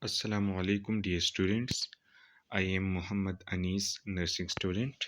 Assalamu alaikum dear students. I am Mohammad Anis, nursing student.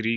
3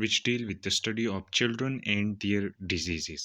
which deal with the study of children and their diseases.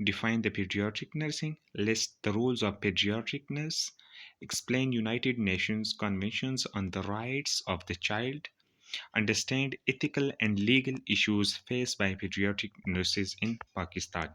Define the pediatric nursing, list the roles of pediatric nurse, explain United Nations Conventions on the Rights of the Child, understand ethical and legal issues faced by pediatric nurses in Pakistan.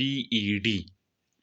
PED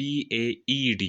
PAED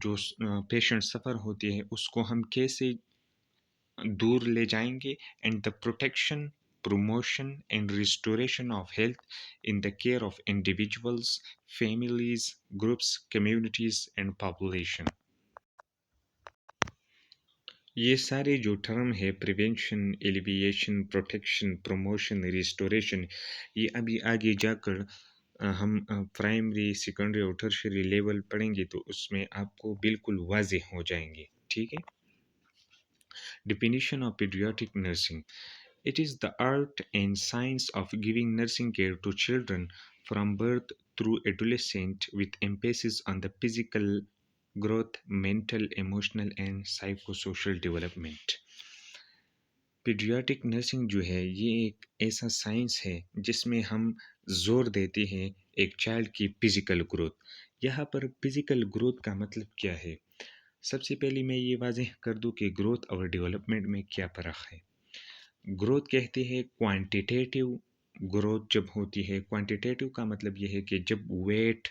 جو patient سفر ہوتی ہے اس کو ہم کیسے دور لے جائیں گے، and the protection, promotion and restoration of health in the care of individuals, families, groups, communities and population. یہ سارے جو ٹرم ہے prevention, alleviation, protection, promotion, restoration, یہ ابھی آگے جا کر ہم پرائمری، سیکنڈری اور ٹرشری لیول پڑھیں گے تو اس میں آپ کو بالکل واضح ہو جائیں گے، ٹھیک ہے۔ Definition of pediatric nursing. It is the art and science of giving nursing care to children from birth through adolescence with emphasis on the physical growth, mental, emotional and psychosocial development. Pediatric nursing جو ہے یہ ایک ایسا science ہے جس میں ہم زور دیتے ہیں ایک چائلڈ کی فزیکل گروتھ۔ یہاں پر فزیکل گروتھ کا مطلب کیا ہے؟ سب سے پہلے میں یہ واضح کر دوں کہ گروتھ اور ڈیولپمنٹ میں کیا فرق ہے۔ گروتھ کہتے ہیں کوانٹیٹیو گروتھ جب ہوتی ہے، کوانٹیٹیو کا مطلب یہ ہے کہ جب ویٹ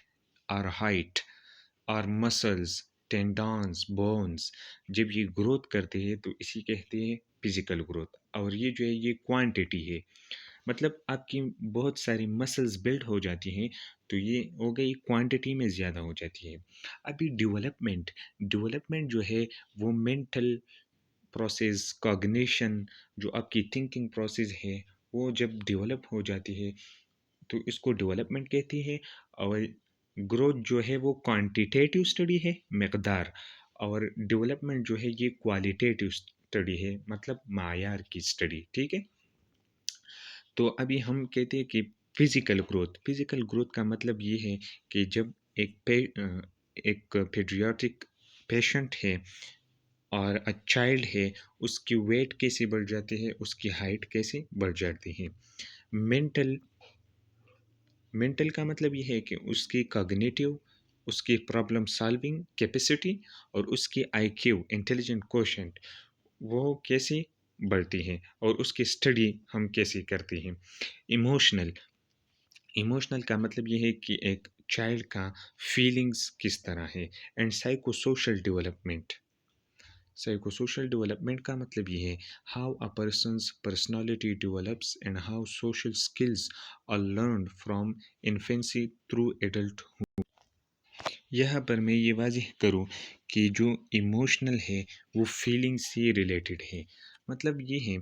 اور ہائٹ اور مسلز، ٹینڈانس، بونز جب یہ گروتھ کرتے ہیں تو اسی کہتے ہیں فزیکل گروتھ۔ اور یہ جو ہے یہ کوانٹیٹی ہے، مطلب آپ کی بہت ساری مسلز بلڈ ہو جاتی ہیں تو یہ ہو گئی کوانٹیٹی میں زیادہ ہو جاتی ہے۔ ابھی ڈیولپمنٹ جو ہے وہ مینٹل پروسیس، کوگنیشن، جو آپ کی تھنکنگ پروسیس ہے وہ جب ڈیولپ ہو جاتی ہے تو اس کو ڈیولپمنٹ کہتی ہے۔ اور گروتھ جو ہے وہ کوانٹیٹیو اسٹڈی ہے، مقدار، اور ڈیولپمنٹ جو ہے یہ کوالٹیٹیو اسٹڈی ہے، مطلب معیار کی اسٹڈی، ٹھیک ہے۔ تو ابھی ہم کہتے ہیں کہ فزیکل گروتھ کا مطلب یہ ہے کہ جب ایک پیڈیاٹرک پیشنٹ ہے اور چائلڈ ہے، اس کی ویٹ کیسے بڑھ جاتی ہے، اس کی ہائٹ کیسے بڑھ جاتی ہے۔ مینٹل کا مطلب یہ ہے کہ اس کی کوگنیٹیو، اس کی پرابلم سالونگ کیپیسٹی اور اس کی آئی کیو، انٹیلیجنٹ کوشنٹ، وہ کیسے بڑھتی ہیں اور اس کی اسٹڈی ہم کیسے کرتے ہیں۔ ایموشنل کا مطلب یہ ہے کہ ایک چائلڈ کا فیلنگز کس طرح ہے۔ اینڈ سائیکو سوشل ڈیولپمنٹ کا مطلب یہ ہے how a person's personality develops and how social skills are learned from infancy through adult. یہاں پر میں یہ واضح کروں کہ جو ایموشنل ہے وہ فیلنگ سے ریلیٹڈ ہے، مطلب یہ ہے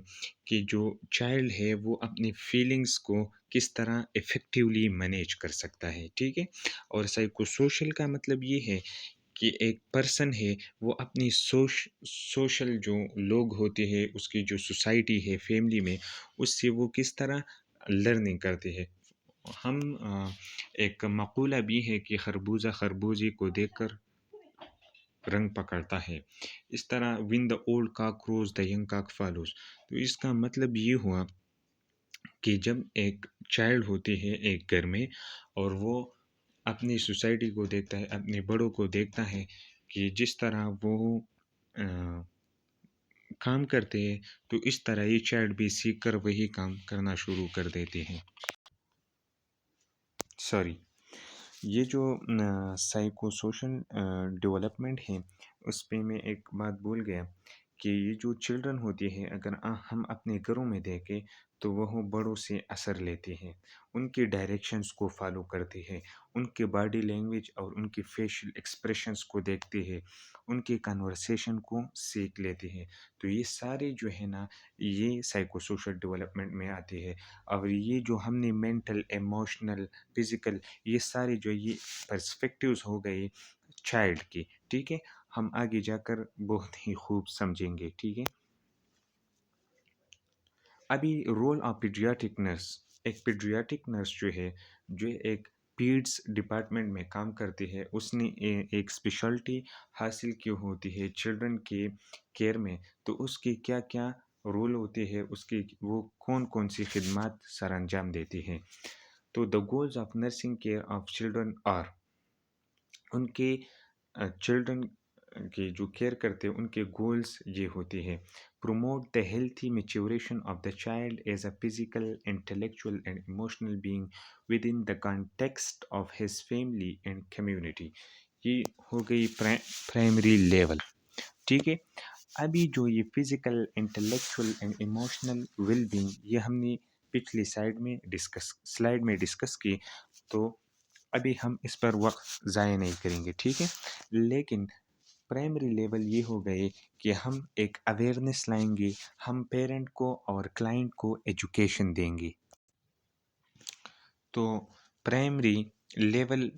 کہ جو چائلڈ ہے وہ اپنی فیلنگز کو کس طرح افیکٹولی مینیج کر سکتا ہے، ٹھیک ہے۔ اور سائیکو سوشل کا مطلب یہ ہے کہ ایک پرسن ہے وہ اپنی سوشل جو لوگ ہوتے ہیں، اس کی جو سوسائٹی ہے، فیملی میں، اس سے وہ کس طرح لرننگ کرتے ہیں۔ ہم ایک مقولہ بھی ہے کہ خربوزہ خربوزے کو دیکھ کر رنگ پکڑتا ہے، اس طرح when the old cock crows the young cock follows۔ تو اس کا مطلب یہ ہوا کہ جب ایک چائلڈ ہوتی ہے ایک گھر میں اور وہ اپنی سوسائٹی کو دیکھتا ہے، اپنے بڑوں کو دیکھتا ہے کہ جس طرح وہ کام کرتے ہیں تو اس طرح یہ چائلڈ بھی سیکھ کر وہی کام کرنا شروع کر دیتے ہیں۔ یہ جو سائیکو سوشل ڈیولپمنٹ ہے اس پہ میں ایک بات بول گیا کہ یہ جو چلڈرن ہوتی ہے اگر ہم اپنے گھروں میں دیکھیں تو وہ بڑوں سے اثر لیتے ہیں، ان کی ڈائریکشنز کو فالو کرتے ہیں، ان کے باڈی لینگویج اور ان کی فیشل ایکسپریشنز کو دیکھتے ہیں، ان کی کنورسیشن کو سیکھ لیتے ہیں۔ تو یہ سارے جو ہے نا یہ سائیکو سوشل ڈیولپمنٹ میں آتے ہیں۔ اور یہ جو ہم نے مینٹل، ایموشنل، فزیکل، یہ سارے جو یہ پرسپیکٹیوز ہو گئے چائلڈ کی، ٹھیک ہے، ہم آگے جا کر بہت ہی خوب سمجھیں گے، ٹھیک ہے۔ ابھی رول آف پیڈیاٹرک نرس، ایک پیڈیاٹرک نرس جو ہے جو ایک پیڈس ڈپارٹمنٹ میں کام کرتی ہے، اس نے ایک اسپیشلٹی حاصل کی ہوتی ہے چلڈرن کے کیئر میں، تو اس کے کیا کیا رول ہوتے ہیں، اس کی وہ کون کون سی خدمات سر انجام دیتی ہے۔ تو the goals of nursing care of children are, ان کے چلڈرن کہ جو کیئر کرتے ہیں ان کے گولز یہ ہوتے ہیں: promote the healthy maturation of the child as a physical intellectual and emotional being with in the context of his family and community. یہ ہو گئی پرائمری لیول. ٹھیک ہے. ابھی جو یہ physical intellectual and emotional well being یہ ہم نے پچھلی سلائڈ میں ڈسکس کی، تو ابھی ہم اس پر وقت ضائع نہیں کریں گے. ٹھیک ہے. لیکن پرائمری لیول یہ ہو گئے کہ ہم ایک اویئرنیس لائیں گے، ہم پیرنٹ کو اور کلائنٹ کو ایجوکیشن دیں گے. تو پرائمری لیول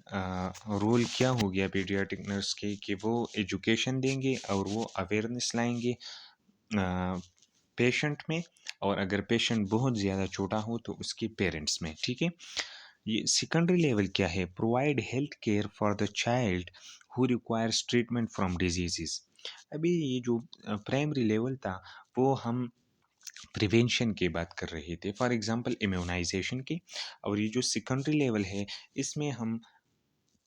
رول کیا ہو گیا پیڈیاٹرک نرس کے کہ وہ ایجوکیشن دیں گے اور وہ اویئرنیس لائیں گے پیشنٹ میں، اور اگر پیشنٹ بہت زیادہ چھوٹا ہو تو اس کے پیرنٹس میں. ٹھیک ہے. یہ سیکنڈری لیول کیا ہے؟ Provide health care for the child who requires treatment from diseases. ابھی یہ جو پرائمری لیول تھا وہ ہم پریونشن کی بات کر رہے تھے، فار ایگزامپل امیونائزیشن کی. اور یہ جو سیکنڈری لیول ہے اس میں ہم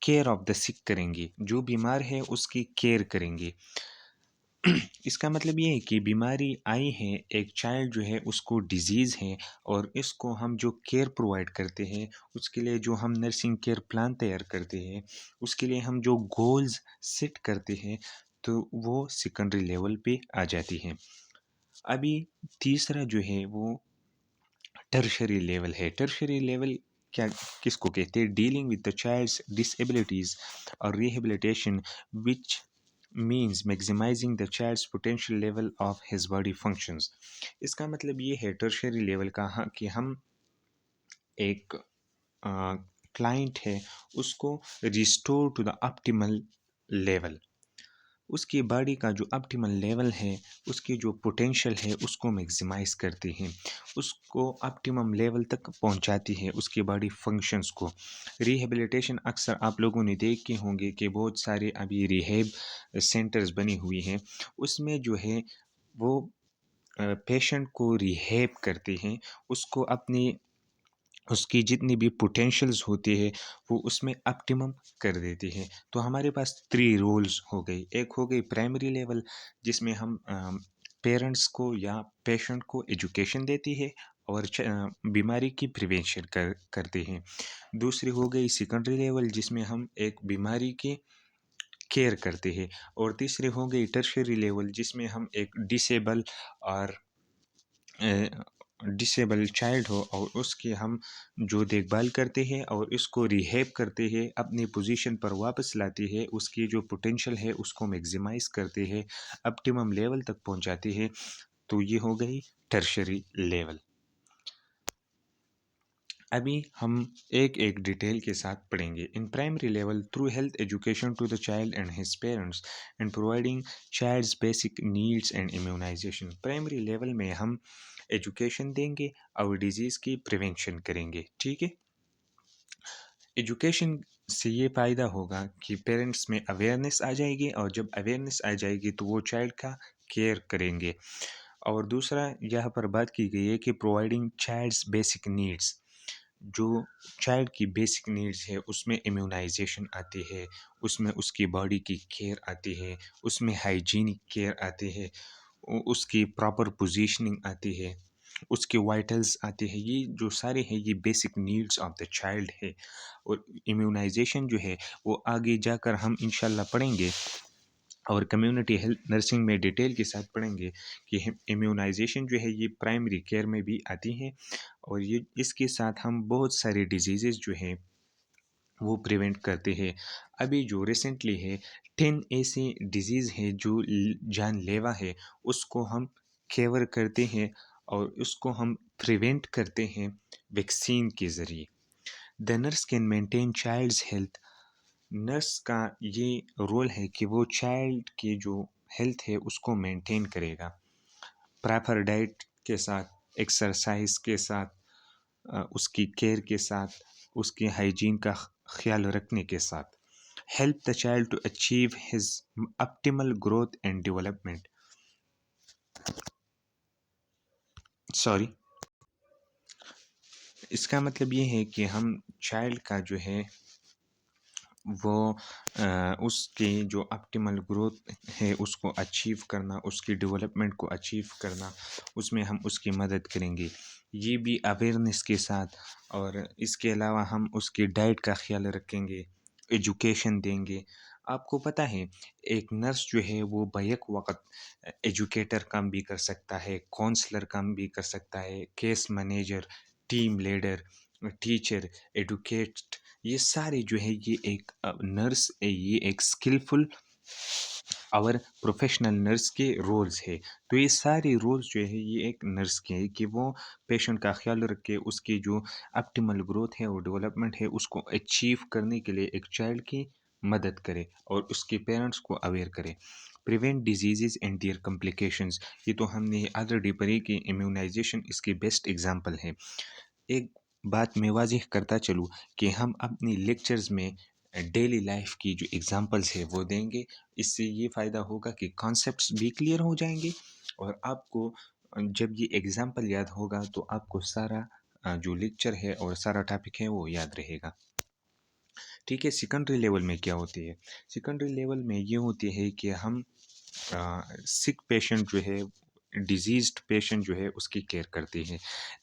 کیئر آف دا سک کریں گے، جو بیمار ہے اس کی کیئر کریں گے. اس کا مطلب یہ ہے کہ بیماری آئی ہے، ایک چائلڈ جو ہے اس کو ڈیزیز ہے، اور اس کو ہم جو کیئر پرووائڈ کرتے ہیں، اس کے لیے جو ہم نرسنگ کیئر پلان تیار کرتے ہیں، اس کے لیے ہم جو گولز سیٹ کرتے ہیں، تو وہ سیکنڈری لیول پہ آ جاتی ہیں. ابھی تیسرا جو ہے وہ ٹرشری لیول ہے. ٹرشری لیول کیا کس کو کہتے ہیں؟ Dealing with the child's disabilities اور rehabilitation which means maximizing the child's potential level of his body functions. اس کا مطلب یہ ہے ٹرشری لیول کا کہ ہم ایک کلائنٹ ہے اس کو restore to the optimal level, اس کی باڈی کا جو آپٹیمل لیول ہے، اس کی جو پوٹینشیل ہے اس کو میگزیمائز کرتی ہیں، اس کو آپٹیمم لیول تک پہنچاتی ہے، اس کی باڈی فنکشنز کو. ریہیبلیٹیشن اکثر آپ لوگوں نے دیکھے ہوں گے کہ بہت سارے ابھی ریہیب سینٹرز بنے ہوئی ہیں، اس میں جو ہے وہ پیشنٹ کو ریہیب کرتے ہیں، اس کو اپنی اس کی جتنی بھی پوٹینشلز ہوتی ہے وہ اس میں اپٹیمم کر دیتی ہے. تو ہمارے پاس 3 رولز ہو گئی. ایک ہو گئی پرائمری لیول جس میں ہم پیرنٹس کو یا پیشنٹ کو ایجوکیشن دیتی ہے اور بیماری کی پریونشن کرتے ہیں. دوسری ہو گئی سیکنڈری لیول جس میں ہم ایک بیماری کی کیئر کرتے ہیں. اور تیسری ہو گئی ٹرشری لیول جس میں ہم ایک ڈسیبل چائلڈ ہو اور اس کی ہم جو دیکھ بھال کرتے ہیں اور اس کو ریہیب کرتے ہیں، اپنی پوزیشن پر واپس لاتے ہیں، اس کی جو پوٹینشیل ہے اس کو میگزیمائز کرتے ہیں، اپٹیمم لیول تک پہنچاتے ہیں. تو یہ ہو گئی ٹرشری لیول. ابھی ہم ایک ڈیٹیل کے ساتھ پڑھیں گے. In primary level through health education to the child and his parents and providing child's basic needs and immunization. Primary level میں ہم ایجوکیشن دیں گے اور ڈیزیز کی پریونشن کریں گے. ٹھیک ہے. ایجوکیشن سے یہ فائدہ ہوگا کہ پیرنٹس میں اویئرنیس آ جائے گی، اور جب اویئرنیس آ جائے گی تو وہ چائلڈ کا کیئر کریں گے. اور دوسرا یہاں پر بات کی گئی ہے کہ پرووائڈنگ چائلڈس بیسک نیڈس. جو چائلڈ کی بیسک نیڈس ہے اس میں امیونائزیشن آتی ہے، اس میں اس کی باڈی کی کیئر آتی ہے، اس میں ہائیجینک کیئر آتی ہے، اس کی پراپر پوزیشننگ آتی ہے، اس کے وائٹلز آتے ہیں. یہ جو سارے ہیں یہ basic needs of the child ہے. اور امیونائزیشن جو ہے وہ آگے جا کر ہم انشاءاللہ پڑھیں گے، اور کمیونٹی ہیلتھ نرسنگ میں ڈیٹیل کے ساتھ پڑھیں گے کہ امیونائزیشن جو ہے یہ پرائمری کیئر میں بھی آتی ہیں، اور یہ اس کے ساتھ ہم بہت سارے ڈیزیزز جو ہیں وہ پریونٹ کرتے ہیں. ابھی جو ریسنٹلی ہے 10 ایسے ڈیزیز ہیں جو جان لیوا ہے، اس کو ہم کیور کرتے ہیں اور اس کو ہم پریونٹ کرتے ہیں ویکسین کے ذریعے. The nurse can maintain child's health. Nurse کا یہ رول ہے کہ وہ چائلڈ کی جو ہیلتھ ہے اس کو مینٹین کرے گا، پراپر ڈائٹ کے ساتھ، ایکسرسائز کے ساتھ، اس کی کیئر کے ساتھ، اس کی ہائیجین کا خیال رکھنے کے ساتھ. Help the child to achieve his optimal growth and development. اس کا مطلب یہ ہے کہ ہم چائلڈ کا جو ہے وہ اس کی جو آپٹیمل گروتھ ہے اس کو اچیو کرنا، اس کی ڈیولپمنٹ کو اچیو کرنا، اس میں ہم اس کی مدد کریں گے، یہ بھی اویئرنیس کے ساتھ۔ اور اس کے علاوہ ہم اس کی ڈائٹ کا خیال رکھیں گے، ایجوکیشن دیں گے۔ آپ کو پتہ ہے ایک نرس جو ہے وہ بیک وقت ایجوکیٹر کام بھی کر سکتا ہے، کونسلر کام بھی کر سکتا ہے، case manager, team leader, teacher, advocate, یہ سارے جو ہے یہ ایک نرس، یہ ایک اسکلفل اور پروفیشنل نرس کے رولز ہے۔ تو یہ سارے رولز جو ہے یہ ایک نرس کے ہے کہ وہ پیشنٹ کا خیال رکھے، اس کی جو آپٹیمل گروتھ ہے اور ڈیولپمنٹ ہے اس کو اچیو کرنے کے لیے ایک چائلڈ کی مدد کرے اور اس کے پیرنٹس کو اویئر کرے۔ Prevent diseases and their complications, یہ تو ہم نے آلریڈی پڑھی کہ امیونائزیشن اس کی بیسٹ ایگزامپل ہے۔ ایک بات میں واضح کرتا چلوں کہ ہم اپنی لیکچرز میں ڈیلی لائف کی جو ایگزامپلس ہے وہ دیں گے، اس سے یہ فائدہ ہوگا کہ کانسیپٹس بھی کلیئر ہو جائیں گے، اور آپ کو جب یہ ایگزامپل یاد ہوگا تو آپ کو سارا جو لیکچر ہے اور سارا ٹاپک ہے وہ یاد رہے گا۔ ٹھیک ہے، سیکنڈری لیول میں کیا ہوتی ہے؟ سیکنڈری لیول میں یہ ہوتی ہے کہ ہم سک پیشنٹ جو ہے، ڈیزیزڈ پیشنٹ جو ہے اس کی کیئر کرتے ہیں۔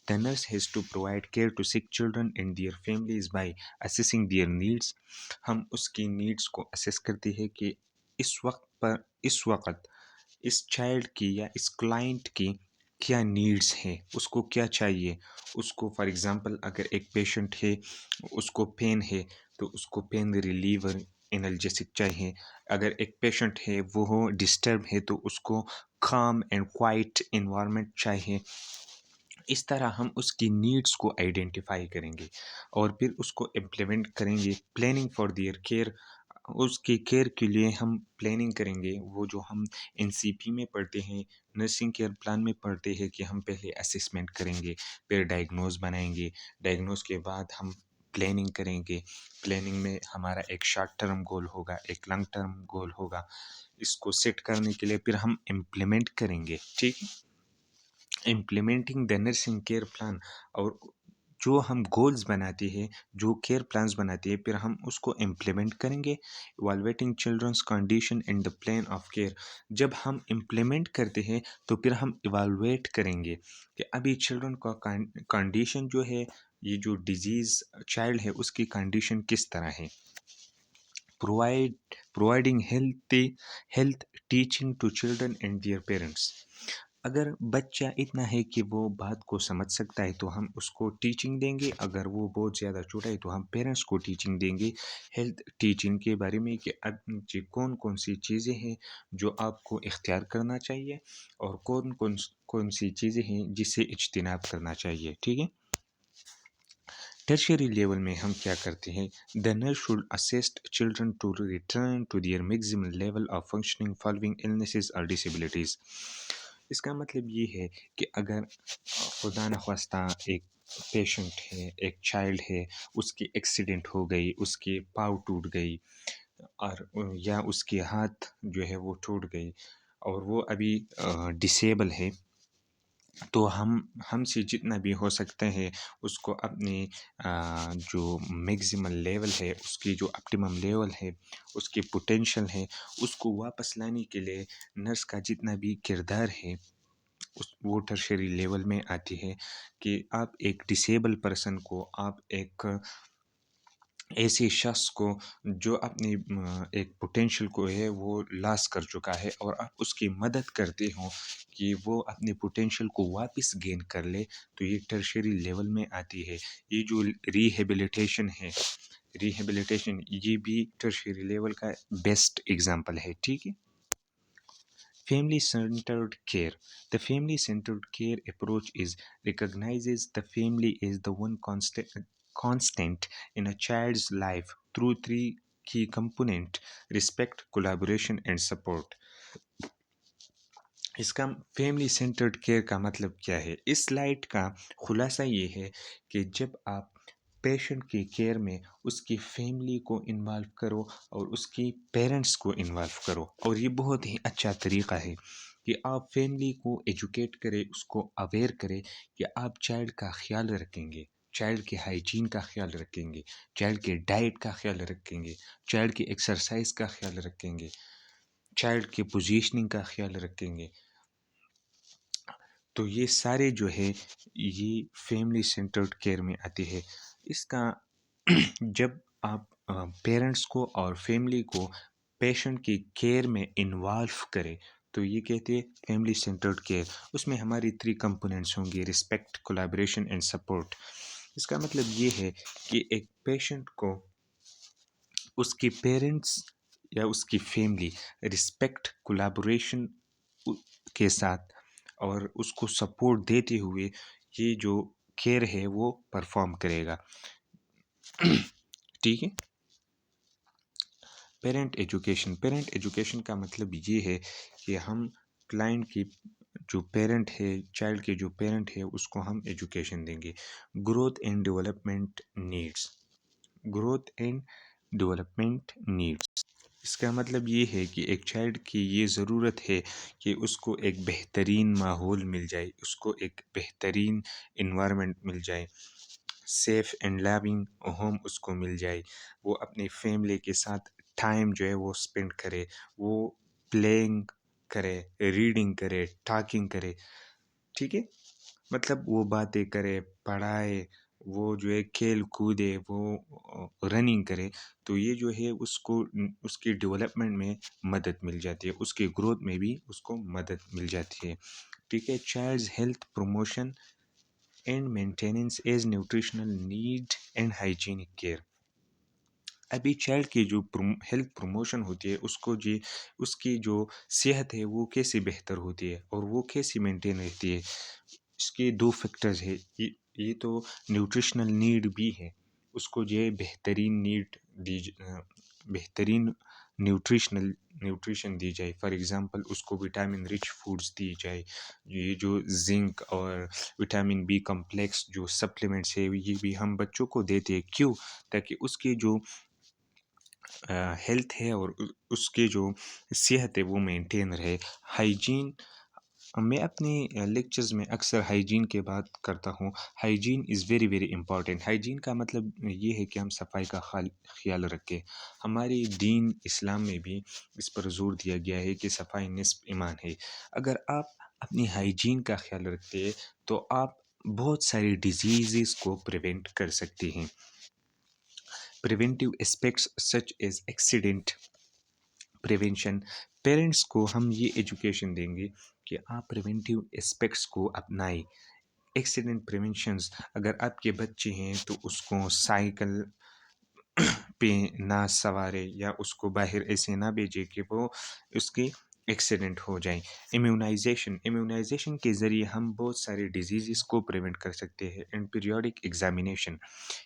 The nurse has to provide care to sick children and their families by assessing their needs۔ ہم اس کی نیڈس کو اسیس کرتے ہیں کہ اس وقت اس چائلڈ کی یا اس کلائنٹ کی کیا نیڈس ہیں، اس کو کیا چاہیے۔ اس کو فار ایگزامپل اگر ایک پیشنٹ ہے، اس کو پین ہے تو اس کو پین ریلیور انالجیسک چاہیے۔ اگر ایک پیشنٹ ہے وہ ڈسٹرب ہے تو اس کو کام اینڈ کوائٹ انوائرمنٹ چاہیے۔ اس طرح ہم اس کی نیڈس کو آئیڈینٹیفائی کریں گے اور پھر اس کو امپلیمنٹ کریں گے۔ پلاننگ فار دیئر کیئر، اس کی کیئر کے لیے ہم پلاننگ کریں گے، وہ جو ہم NCP میں پڑھتے ہیں، نرسنگ کیئر پلان میں پڑھتے ہیں کہ ہم پہلے اسیسمنٹ کریں گے، پھر ڈائگنوز بنائیں گے، ڈائگنوز کے بعد ہم پلاننگ کریں گے۔ پلاننگ میں ہمارا ایک شارٹ ٹرم گول ہوگا، ایک لانگ ٹرم گول ہوگا، اس کو سیٹ کرنے کے لیے پھر ہم امپلیمنٹ کریں گے۔ ٹھیک ہے، implementing the nursing care plan, اور جو ہم گولز بناتے ہیں، جو کیئر پلانز بناتے ہیں، پھر ہم اس کو امپلیمنٹ کریں گے۔ Evaluating children's condition and the plan of care, جب ہم امپلیمنٹ کرتے ہیں تو پھر ہم ایوالویٹ کریں گے کہ ابھی چلڈرن کا کنڈیشن جو ہے، یہ جو ڈیزیز چائلڈ ہے اس کی کنڈیشن کس طرح ہے۔ Providing health teaching to children and their parents, اگر بچہ اتنا ہے کہ وہ بات کو سمجھ سکتا ہے تو ہم اس کو ٹیچنگ دیں گے، اگر وہ بہت زیادہ چھوٹا ہے تو ہم پیرنٹس کو ٹیچنگ دیں گے، ہیلتھ ٹیچنگ کے بارے میں کہ اب کون کون سی چیزیں ہیں جو آپ کو اختیار کرنا چاہیے اور کون سی چیزیں ہیں جس سے اجتناب کرنا چاہیے۔ ٹھیک ہے، ٹرشری لیول میں ہم کیا کرتے ہیں؟ The nurse should assist children to return to their maximum level of functioning following illnesses or disabilities۔ اس کا مطلب یہ ہے کہ اگر خدا نخواستہ ایک پیشنٹ ہے، ایک چائلڈ ہے، اس کی ایکسیڈنٹ ہو گئی، اس کی پاؤں ٹوٹ گئی، اور یا اس کے ہاتھ جو ہے وہ ٹوٹ گئی اور وہ ابھی ڈسیبل ہے، تو ہم سے جتنا بھی ہو سکتا ہے اس کو اپنی جو میگزیمل لیول ہے، اس کی جو اپٹیمم لیول ہے، اس کی پوٹینشل ہے، اس کو واپس لانے کے لیے نرس کا جتنا بھی کردار ہے وہ ٹرشری لیول میں آتی ہے کہ آپ ایک ڈسیبل پرسن کو، آپ ایک ایسے شخص کو جو اپنی ایک پوٹینشل کو ہے وہ لاس کر چکا ہے، اور آپ اس کی مدد کرتے ہوں کہ وہ اپنی پوٹینشل کو واپس گین کر لے، تو یہ ٹرشری لیول میں آتی ہے۔ یہ جو ریہیبلیٹیشن ہے، یہ بھی ٹرشری لیول کا بیسٹ ایگزامپل ہے۔ ٹھیک ہے، family centred care, the family centered care approach recognizes the family is the one constant in a child's life through three key components: respect, collaboration and support۔ اس کا family centred care کا مطلب کیا ہے؟ اس slide کا خلاصہ یہ ہے کہ جب آپ پیشنٹ کی کیئر میں اس کی فیملی کو انوالو کرو اور اس کی پیرنٹس کو انوالو کرو، اور یہ بہت ہی اچھا طریقہ ہے کہ آپ فیملی کو ایجوکیٹ کرے، اس کو اویئر کرے کہ آپ چائلڈ کا خیال رکھیں گے، چائلڈ کے ہائیجین کا خیال رکھیں گے، چائلڈ کے ڈائٹ کا خیال رکھیں گے، چائلڈ کی ایکسرسائز کا خیال رکھیں گے، چائلڈ کے پوزیشننگ کا خیال رکھیں گے، تو یہ سارے جو ہے یہ فیملی سینٹرڈ کیئر میں آتے ہیں۔ اس کا جب آپ پیرنٹس کو اور فیملی کو پیشنٹ کی کیئر میں انوالو کرے تو یہ کہتے ہیں فیملی سینٹرڈ کیئر۔ اس میں ہماری 3 کمپوننٹس ہوں گے: رسپیکٹ، کولیبریشن اینڈ سپورٹ۔ اس کا مطلب یہ ہے کہ ایک پیشنٹ کو اس کی پیرنٹس یا اس کی فیملی رسپیکٹ، کولیبریشن کے ساتھ اور اس کو سپورٹ دیتے ہوئے یہ جو کیئر ہے وہ پرفارم کرے گا، ٹھیک ہے۔ پیرنٹ ایجوکیشن کا مطلب یہ ہے کہ ہم کلائنٹ کی جو پیرنٹ ہے، چائلڈ کے جو پیرنٹ ہے، اس کو ہم ایجوکیشن دیں گے۔ گروتھ اینڈ ڈیولپمنٹ نیڈس، اس کا مطلب یہ ہے کہ ایک چائلڈ کی یہ ضرورت ہے کہ اس کو ایک بہترین ماحول مل جائے، اس کو ایک بہترین انوائرمنٹ مل جائے، سیف اینڈ لونگ ہوم اس کو مل جائے، وہ اپنی فیملی کے ساتھ ٹائم جو ہے وہ اسپینڈ کرے، وہ پلینگ کرے، ریڈنگ کرے، ٹاکنگ کرے، ٹھیک ہے، مطلب وہ باتیں کرے، پڑھائے، وہ جو ہے کھیل کودے، وہ رننگ کرے، تو یہ جو ہے اس کو اس کی ڈیولپمنٹ میں مدد مل جاتی ہے، اس کی گروتھ میں بھی اس کو مدد مل جاتی ہے، ٹھیک ہے۔ Child's health promotion and maintenance as nutritional need and hygienic care. ابھی چائلڈ کی جو ہیلتھ پروموشن ہوتی ہے، اس کی جو صحت ہے وہ کیسے بہتر ہوتی ہے اور وہ کیسے مینٹین رہتی ہے، اس کے 2 فیکٹرز ہے۔ یہ تو نیوٹریشنل نیڈ بھی ہے، اس کو جو ہے بہترین نیوٹریشن دی جائے، فار ایگزامپل اس کو وٹامن رچ فوڈز دی جائے، یہ جو زنک اور وٹامن بی کمپلیکس جو سپلیمنٹس ہے یہ بھی ہم بچوں کو دیتے ہیں، کیوں؟ تاکہ اس کی جو ہیلتھ ہے اور اس کے جو صحت ہے وہ مینٹین رہے۔ ہائیجین، میں اپنے لیکچرز میں اکثر ہائیجین کے بات کرتا ہوں۔ Hygiene is very very important. Hygiene کا مطلب یہ ہے کہ ہم صفائی کا خیال رکھیں۔ ہماری دین اسلام میں بھی اس پر زور دیا گیا ہے کہ صفائی نصف ایمان ہے۔ اگر آپ اپنی ہائیجین کا خیال رکھتے ہیں تو آپ بہت ساری ڈیزیزز کو پریونٹ کر سکتے ہیں۔ Preventive aspects such as accident prevention, parents کو ہم یہ ایجوکیشن دیں گے کہ آپ پریونٹیو اسپیکٹس کو اپنائیں۔ ایکسیڈنٹ پریونشنز، اگر آپ کے بچے ہیں تو اس کو سائیکل پہ نہ سوارے یا اس کو باہر ایسے نہ بھیجے کہ وہ اس کی ایکسیڈنٹ ہو جائیں۔ امیونائزیشن کے ذریعے ہم بہت سارے ڈیزیزز کو پریونٹ کر سکتے ہیں۔ اینڈ پیریوڈک ایگزامینیشن،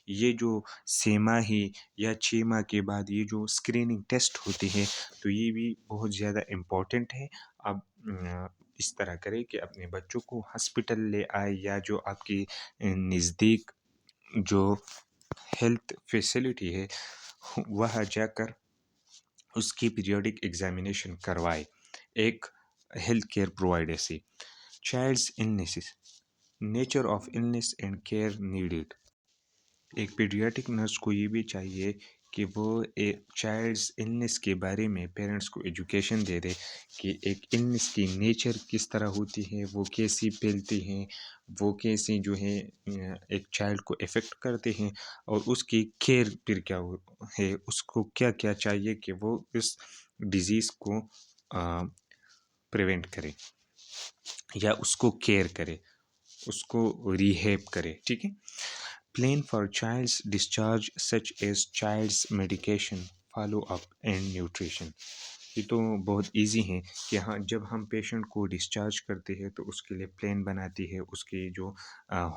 یہ جو 6 ماہی یا 6 ماہ کے بعد یہ جو اسکریننگ ٹیسٹ ہوتے ہیں تو یہ بھی بہت زیادہ امپورٹنٹ ہے۔ اب اس طرح کریں کہ اپنے بچوں کو ہاسپٹل لے آئے یا جو آپ کی نزدیک جو ہیلتھ فیسلٹی ہے وہاں جا کر اس کی پیریوڈک ایگزامینیشن کروائے ایک ہیلتھ کیئر پرووائڈر سے۔ Child's illnesses, nature of illness and care needed, ایک پیڈیاٹرک نرس کو یہ بھی چاہیے کہ وہ ایک چائلڈز النیس کے بارے میں پیرنٹس کو ایجوکیشن دے دے کہ ایک النیس کی نیچر کس طرح ہوتی ہے، وہ کیسی پھیلتی ہیں، وہ کیسے جو ہے ایک چائلڈ کو افیکٹ کرتے ہیں، اور اس کی کیئر پھر کیا ہے، اس کو کیا کیا چاہیے کہ وہ اس ڈیزیز کو پریونٹ کرے یا اس کو کیئر کرے، اس کو ریہیب کرے، ٹھیک ہے۔ Plan for child's discharge such as child's medication, follow up and nutrition, یہ تو بہت ایزی ہیں کہ ہاں جب ہم پیشنٹ کو ڈسچارج کرتے ہیں تو اس کے لیے پلان بناتی ہے، اس کی جو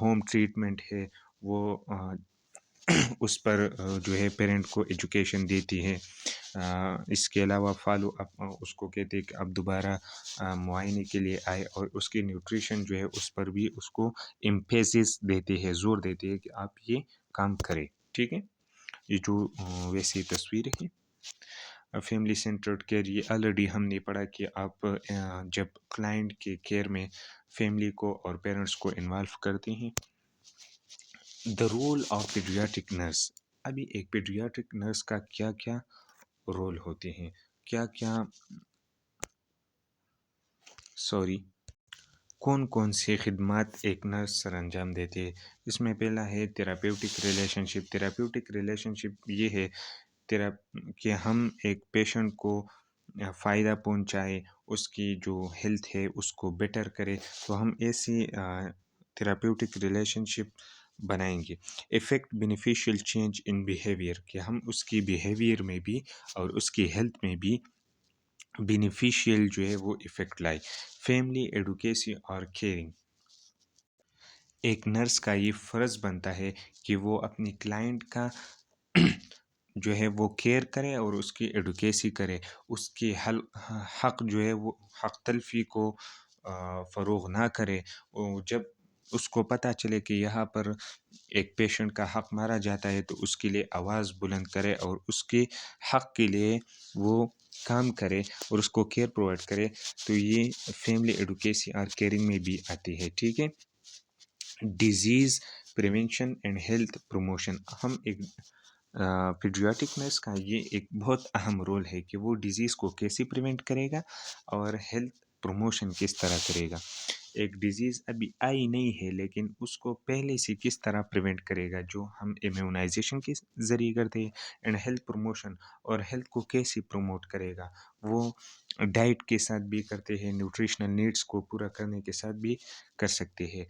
ہوم ٹریٹمنٹ ہے وہ اس پر جو ہے پیرنٹ کو ایجوکیشن دیتی ہے۔ اس کے علاوہ فالو اپ اس کو کہتے ہیں کہ اب دوبارہ معائنے کے لیے آئے، اور اس کی نیوٹریشن جو ہے اس پر بھی اس کو امپیسس دیتے ہیں، زور دیتے ہیں کہ آپ یہ کام کریں، ٹھیک ہے۔ یہ جو ویسی تصویر ہے فیملی سینٹرڈ کیئر، یہ آلریڈی ہم نے پڑھا کہ آپ جب کلائنٹ کے کیئر میں فیملی کو اور پیرنٹس کو انوالو کرتے ہیں دا رول آف پیڈیاٹرک نرس. ابھی ایک پیڈیاٹرک نرس کا کیا کیا رول ہوتے ہیں، کیا کیا سوری کون کون سی خدمات ایک نرس سر انجام دیتی ہے. اس میں پہلا ہے تھراپیوٹک ریلیشن شپ. تھراپیوٹک ریلیشن شپ یہ ہے کہ ہم ایک پیشنٹ کو فائدہ پہنچائے، اس کی جو ہیلتھ ہے اس کو بیٹر کرے، تو ہم ایسی تھراپیوٹک ریلیشن شپ بنائیں گے. Affect beneficial change in behaviour, کہ ہم اس کی بیہیویئر میں بھی اور اس کی ہیلتھ میں بھی بینیفیشیل جو ہے وہ افیکٹ لائے. فیملی ایڈوکیسی اور کیئرنگ. ایک نرس کا یہ فرض بنتا ہے کہ وہ اپنی کلائنٹ کا جو ہے وہ کیئر کرے اور اس کی ایڈوکیسی کرے، اس کی حق جو ہے وہ حق تلفی کو فروغ نہ کرے. اور جب اس کو پتہ چلے کہ یہاں پر ایک پیشنٹ کا حق مارا جاتا ہے تو اس کے لیے آواز بلند کرے اور اس کے حق کے لیے وہ کام کرے اور اس کو کیئر پرووائڈ کرے. تو یہ فیملی ایڈوکیسی اور کیئرنگ میں بھی آتی ہے. ٹھیک ہے. Disease prevention and health promotion. ہم ایک پیڈیاٹرک نرس کا یہ ایک بہت اہم رول ہے کہ وہ ڈیزیز کو کیسے پریونٹ کرے گا اور ہیلتھ پروموشن کس طرح کرے گا. ایک ڈیزیز ابھی آئی نہیں ہے لیکن اس کو پہلے سے کس طرح پریونٹ کرے گا، جو ہم امیونائزیشن کے ذریعے کرتے ہیں. اینڈ ہیلتھ پروموشن، اور ہیلتھ کو کیسے پروموٹ کرے گا، وہ ڈائٹ کے ساتھ بھی کرتے ہیں، نیوٹریشنل نیڈس کو پورا کرنے کے ساتھ بھی کر سکتے ہیں.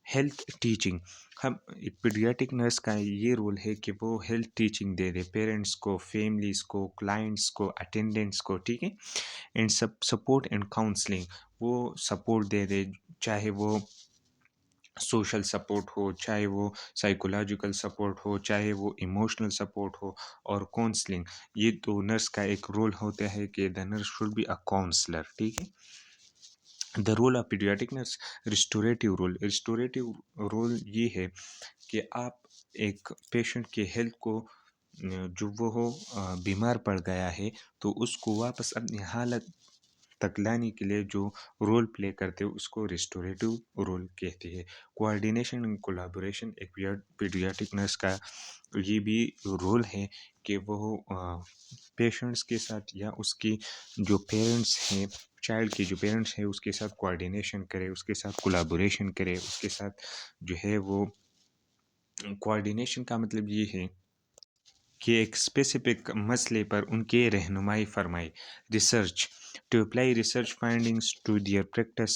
Health teaching. ہم پیڈیاٹرک نرس کا یہ رول ہے کہ وہ ہیلتھ ٹیچنگ دے دے پیرنٹس کو، فیملیز کو، کلائنٹس کو، اٹینڈنٹس کو. ٹھیک ہے. And support and counselling. وہ سپورٹ دے دے، چاہے وہ سوشل سپورٹ ہو، چاہے وہ سائیکولوجیکل سپورٹ ہو، چاہے وہ ایموشنل سپورٹ ہو، اور کاؤنسلنگ. یہ تو نرس کا ایک رول ہوتا ہے کہ the nurse should be a counsellor. ٹھیک ہے. The role of paediatric nurse. Restorative role. Restorative role یہ ہے کہ آپ ایک پیشنٹ کے ہیلتھ کو جو وہ بیمار پڑ گیا ہے تو اس کو واپس اپنی حالت تک لانے کے لیے جو رول پلے کرتے ہیں اس کو ریسٹوریٹیو رول کہتے ہیں. Coordination and collaboration. ایک پیڈیاٹرک نرس کا یہ بھی رول ہے کہ وہ پیشنٹس کے ساتھ یا اس کی جو پیرنٹس ہیں، چائلڈ کے جو پیرنٹس ہیں اس کے ساتھ کوآرڈینیشن کرے، اس کے ساتھ کولابوریشن کرے، اس کے ساتھ جو ہے وہ کوآرڈینیشن کا مطلب یہ ہے کہ ایک اسپیسیفک مسئلے پر ان کے رہنمائی فرمائے. Research. To apply research findings to their practice.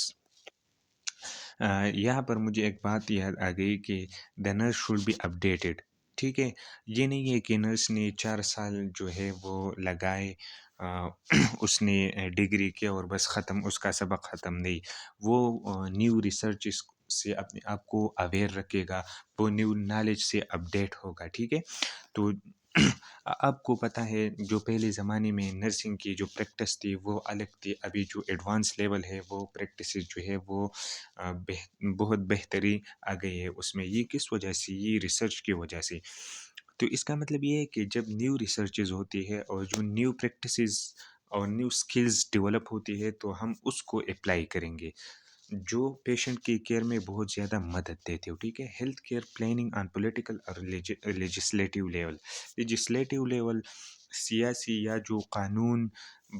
یہاں پر مجھے ایک بات یاد آ گئی کہ the nurse should be updated. ٹھیک ہے. یہ نہیں ہے کہ نرس نے 4 سال جو ہے وہ لگائے، اس نے ڈگری کیا اور بس ختم، اس کا سبق ختم. نہیں، وہ نیو ریسرچ سے اپنے آپ کو اویئر رکھے گا، وہ نیو نالج سے اپڈیٹ ہوگا. ٹھیک ہے. تو آپ کو پتہ ہے جو پہلے زمانے میں نرسنگ کی جو پریکٹس تھی وہ الگ تھی. ابھی جو ایڈوانس لیول ہے وہ پریکٹسز جو ہے وہ بہت بہتری آ گئی ہے اس میں. یہ کس وجہ سے؟ یہ ریسرچ کی وجہ سے. تو اس کا مطلب یہ ہے کہ جب نیو ریسرچز ہوتی ہے اور جو نیو پریکٹسز اور نیو سکلز ڈیولپ ہوتی ہے تو ہم اس کو اپلائی کریں گے جو پیشنٹ کی کیئر میں بہت زیادہ مدد دیتے ہو. ٹھیک ہے. Health care planning on political اور لیجسلیٹیو لیول. لیجسلیٹیو لیول سیاسی یا جو قانون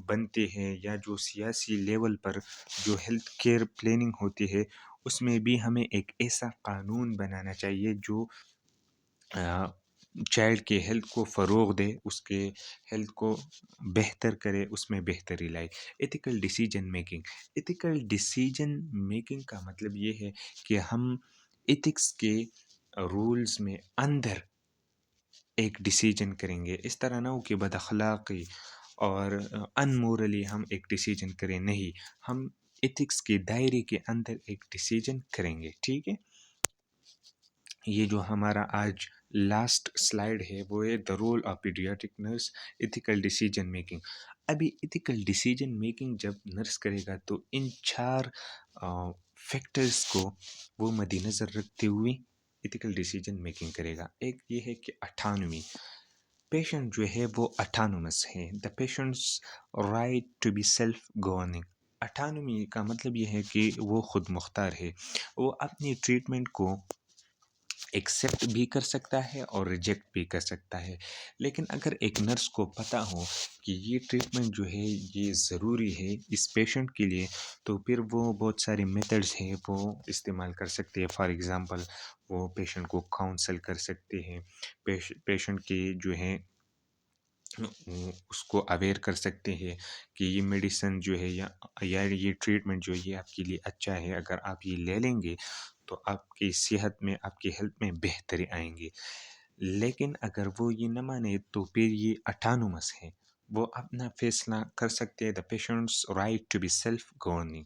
بنتے ہیں یا جو سیاسی لیول پر جو ہیلتھ کیئر پلاننگ ہوتی ہے اس میں بھی ہمیں ایک ایسا قانون بنانا چاہیے جو چائلڈ کے ہیلتھ کو فروغ دے، اس کے ہیلتھ کو بہتر کرے، اس میں بہتری لائے. Ethical decision making. Ethical decision making کا مطلب یہ ہے کہ ہم ایتھکس کے رولز میں اندر ایک ڈیسیجن کریں گے. اس طرح نہ ہو کہ بد اخلاقی اور ان مورلی ہم ایک ڈیسیجن کریں. نہیں، ہم ایتھکس کے دائرے کے اندر ایک ڈیسیجن کریں گے. ٹھیک ہے. یہ جو ہمارا آج لاسٹ سلائیڈ ہے وہ ہے the role of paediatric nurse ethical decision making. ابھی ایتھیکل ڈیسیجن میکنگ جب نرس کرے گا تو ان 4 فیکٹرز کو وہ مد نظر رکھتے ہوئے ایتھیکل ڈیسیجن میکنگ کرے گا. ایک یہ ہے کہ اٹھانومی. پیشنٹ جو ہے وہ اٹھانومس ہے. The patient's right to be self governing. Autonomy کا مطلب یہ ہے کہ وہ خود مختار ہے، وہ اپنی ٹریٹمنٹ کو ایکسیپٹ بھی کر سکتا ہے اور ریجیکٹ بھی کر سکتا ہے۔ لیکن اگر ایک نرس کو پتہ ہو کہ یہ ٹریٹمنٹ جو ہے یہ ضروری ہے اس پیشنٹ کے لیے، تو پھر وہ بہت سارے میتھڈز ہیں وہ استعمال کر سکتے ہیں۔ فار ایگزامپل وہ پیشنٹ کو کاؤنسل کر سکتے ہیں، پیشنٹ کے جو ہیں اس کو اویئر کر سکتے ہیں کہ یہ میڈیسن جو ہے یا یہ ٹریٹمنٹ جو ہے یہ آپ کے لیے اچھا ہے، اگر آپ یہ لے لیں گے تو آپ کی صحت میں، آپ کی ہیلتھ میں بہتری آئیں گی۔ لیکن اگر وہ یہ نہ مانے تو پھر یہ اٹانومس ہے، وہ اپنا فیصلہ کر سکتے ہیں۔ The patient's right to be self governing,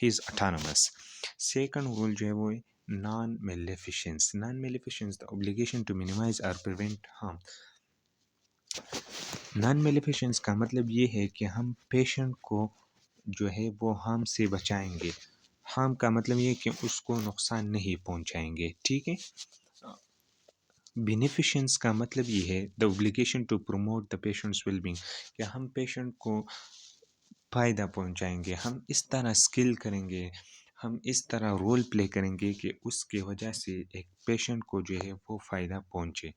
he is autonomous. Second role جو ہے وہ non maleficence, non maleficence the obligation to minimise اور پریونٹ ہارم۔ نان میلیفیشنس کا مطلب یہ ہے کہ ہم پیشنٹ کو جو ہے وہ ہارم سے بچائیں گے۔ ہارم کا مطلب یہ ہے کہ اس کو نقصان نہیں پہنچائیں گے، ٹھیک ہے۔ بینیفیشنس کا مطلب یہ ہے the obligation to promote the patient's well being, کہ ہم پیشنٹ کو فائدہ پہنچائیں گے، ہم اس طرح اسکل کریں گے، ہم اس طرح رول پلے کریں گے کہ اس کی وجہ سے ایک پیشنٹ کو جو ہے وہ فائدہ پہنچے۔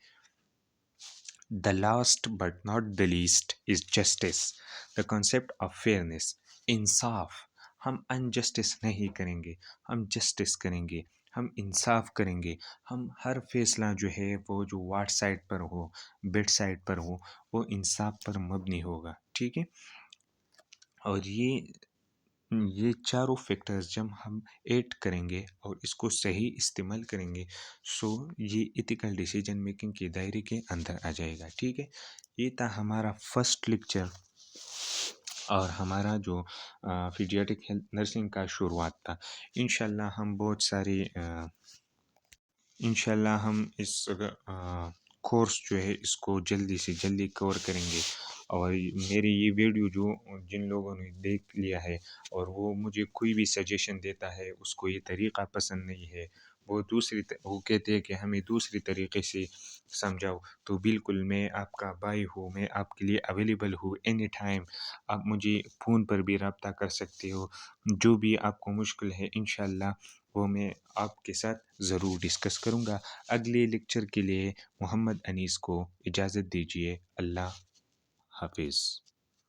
The last but not the least is justice, the concept of fairness، انصاف۔ ہم انجسٹس نہیں کریں گے، ہم جسٹس کریں گے، ہم انصاف کریں گے۔ ہم ہر فیصلہ جو ہے وہ جو وارڈ سائڈ پر ہو، بیڈ سائڈ پر ہو، وہ انصاف پر مبنی ہوگا، ٹھیک ہے۔ اور یہ چاروں فیکٹرز جب ہم ایڈ کریں گے اور اس کو صحیح استعمال کریں گے، سو یہ ایتھیکل ڈیسیجن میکنگ کے دائرے کے اندر آ جائے گا، ٹھیک ہے۔ یہ تھا ہمارا فرسٹ لیکچر اور ہمارا جو پیڈیاٹرک ہیلتھ نرسنگ کا شروعات تھا۔ انشاءاللہ ہم بہت ساری انشاءاللہ ہم اس کورس جو ہے اس کو جلدی سے جلدی کور کریں گے۔ اور میری یہ ویڈیو جو جن لوگوں نے دیکھ لیا ہے اور وہ مجھے کوئی بھی سجیشن دیتا ہے اس کو یہ طریقہ پسند نہیں ہے، وہ کہتے ہیں کہ ہمیں دوسری طریقے سے سمجھاؤ، تو بالکل میں آپ کا بھائی ہوں، میں آپ کے لیے اویلیبل ہوں اینی ٹائم۔ آپ مجھے فون پر بھی رابطہ کر سکتے ہو، جو بھی آپ کو مشکل ہے انشاءاللہ وہ میں آپ کے ساتھ ضرور ڈسکس کروں گا۔ اگلے لیکچر کے لیے محمد انیس کو اجازت دیجیے۔ اللہ حافظ۔